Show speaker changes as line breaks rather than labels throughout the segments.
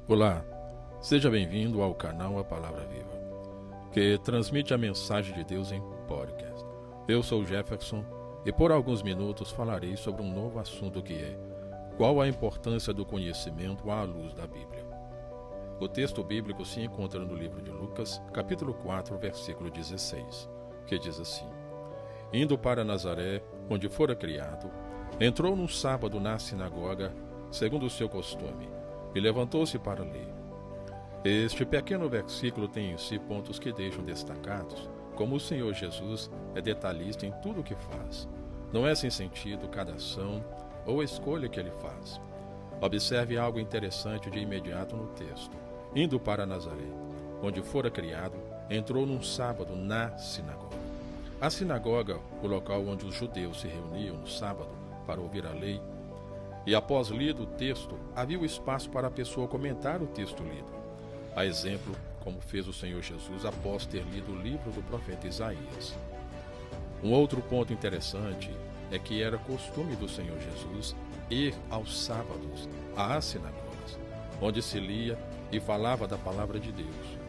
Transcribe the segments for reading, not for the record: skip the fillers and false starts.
Olá, seja bem-vindo ao canal A Palavra Viva, que transmite a mensagem de Deus em podcast. Eu sou Jefferson e por alguns minutos falarei sobre um novo assunto que é: qual a importância do conhecimento à luz da Bíblia? O texto bíblico se encontra no livro de Lucas, capítulo 4, versículo 16, que diz assim: Indo para Nazaré, onde fora criado, entrou num sábado na sinagoga, segundo o seu costume, e levantou-se para ler. Este pequeno versículo tem em si pontos que deixam destacados como o Senhor Jesus é detalhista em tudo o que faz. Não é sem sentido cada ação ou escolha que ele faz. Observe algo interessante de imediato no texto. Indo para Nazaré, onde fora criado, entrou num sábado na sinagoga. A sinagoga, o local onde os judeus se reuniam no sábado para ouvir a lei, e após lido o texto, havia o espaço para a pessoa comentar o texto lido. A exemplo, como fez o Senhor Jesus após ter lido o livro do profeta Isaías. Um outro ponto interessante é que era costume do Senhor Jesus ir aos sábados às sinagogas, onde se lia e falava da palavra de Deus.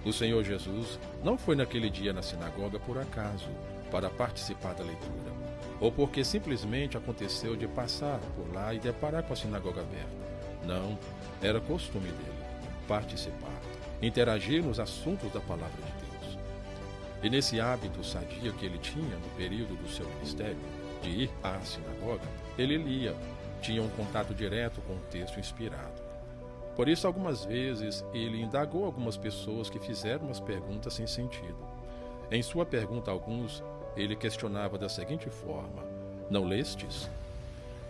O Senhor Jesus não foi naquele dia na sinagoga por acaso, para participar da leitura, ou porque simplesmente aconteceu de passar por lá e deparar com a sinagoga aberta. Não, era costume dele participar, interagir nos assuntos da palavra de Deus. E nesse hábito sadio que ele tinha no período do seu ministério, de ir à sinagoga, ele lia, tinha um contato direto com o texto inspirado. Por isso, algumas vezes, ele indagou algumas pessoas que fizeram umas perguntas sem sentido. Em sua pergunta a alguns, ele questionava da seguinte forma: não lestes?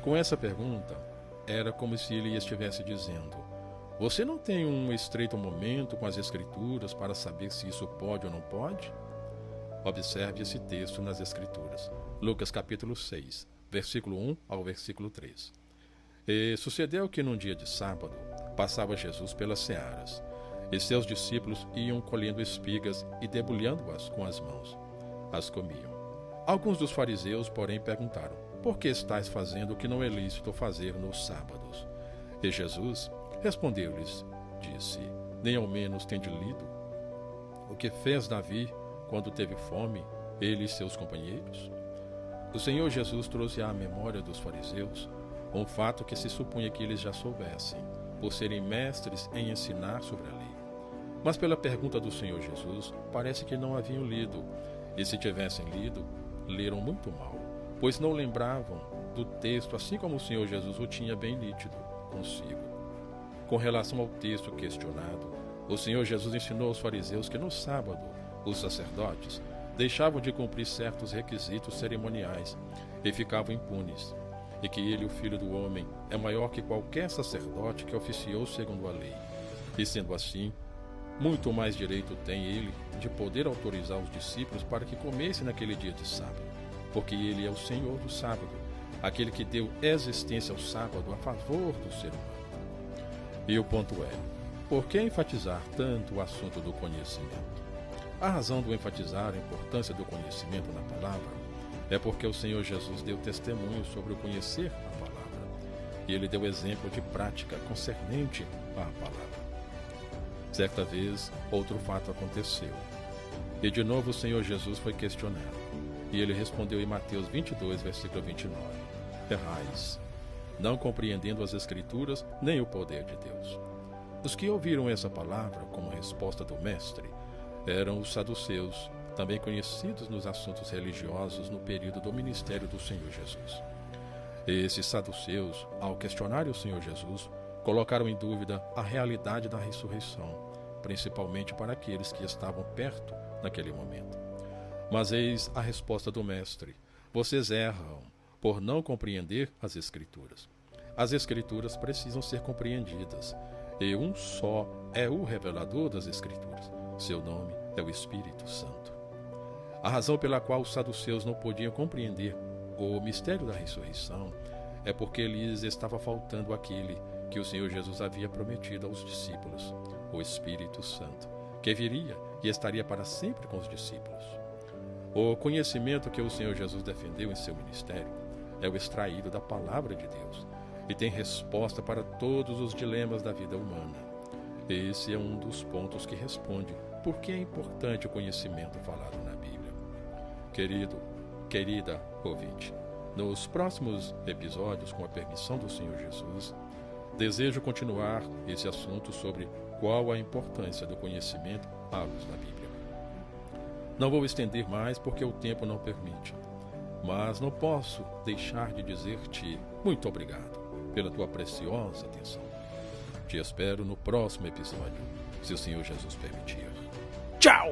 Com essa pergunta, era como se ele estivesse dizendo: você não tem um estreito momento com as Escrituras para saber se isso pode ou não pode? Observe esse texto nas Escrituras. Lucas capítulo 6, versículo 1 ao versículo 3. E sucedeu que num dia de sábado, passava Jesus pelas searas, e seus discípulos iam colhendo espigas e debulhando-as com as mãos. As comiam. Alguns dos fariseus, porém, perguntaram: por que estáis fazendo o que não é lícito fazer nos sábados? E Jesus respondeu-lhes, disse: nem ao menos tende lido o que fez Davi quando teve fome, ele e seus companheiros? O Senhor Jesus trouxe à memória dos fariseus um fato que se supunha que eles já soubessem, por serem mestres em ensinar sobre a lei. Mas pela pergunta do Senhor Jesus, parece que não haviam lido, e se tivessem lido, leram muito mal, pois não lembravam do texto, assim como o Senhor Jesus o tinha bem nítido consigo. Com relação ao texto questionado, o Senhor Jesus ensinou aos fariseus que no sábado, os sacerdotes deixavam de cumprir certos requisitos cerimoniais e ficavam impunes, e que ele, o Filho do Homem, é maior que qualquer sacerdote que oficiou segundo a lei. E sendo assim, muito mais direito tem ele de poder autorizar os discípulos para que comessem naquele dia de sábado, porque ele é o Senhor do sábado, aquele que deu existência ao sábado a favor do ser humano. E o ponto é: por que enfatizar tanto o assunto do conhecimento? A razão do enfatizar a importância do conhecimento na palavra é porque o Senhor Jesus deu testemunho sobre o conhecer a palavra, e ele deu exemplo de prática concernente à palavra. Certa vez, outro fato aconteceu, e de novo o Senhor Jesus foi questionado, e ele respondeu em Mateus 22, versículo 29: errais, não compreendendo as Escrituras nem o poder de Deus. Os que ouviram essa palavra como resposta do Mestre eram os saduceus, também conhecidos nos assuntos religiosos no período do ministério do Senhor Jesus. Esses saduceus, ao questionarem o Senhor Jesus, colocaram em dúvida a realidade da ressurreição, principalmente para aqueles que estavam perto naquele momento. Mas eis a resposta do Mestre: vocês erram por não compreender as Escrituras. As Escrituras precisam ser compreendidas, e um só é o revelador das Escrituras. Seu nome é o Espírito Santo. A razão pela qual os saduceus não podiam compreender o mistério da ressurreição é porque lhes estava faltando aquele que o Senhor Jesus havia prometido aos discípulos, o Espírito Santo, que viria e estaria para sempre com os discípulos. O conhecimento que o Senhor Jesus defendeu em seu ministério é o extraído da palavra de Deus e tem resposta para todos os dilemas da vida humana. Esse é um dos pontos que responde por que é importante o conhecimento falado na Bíblia. Querido, querida ouvinte, nos próximos episódios, com a permissão do Senhor Jesus, desejo continuar esse assunto sobre qual a importância do conhecimento à luz da Bíblia. Não vou estender mais porque o tempo não permite, mas não posso deixar de dizer-te muito obrigado pela tua preciosa atenção. Te espero no próximo episódio, se o Senhor Jesus permitir. Tchau!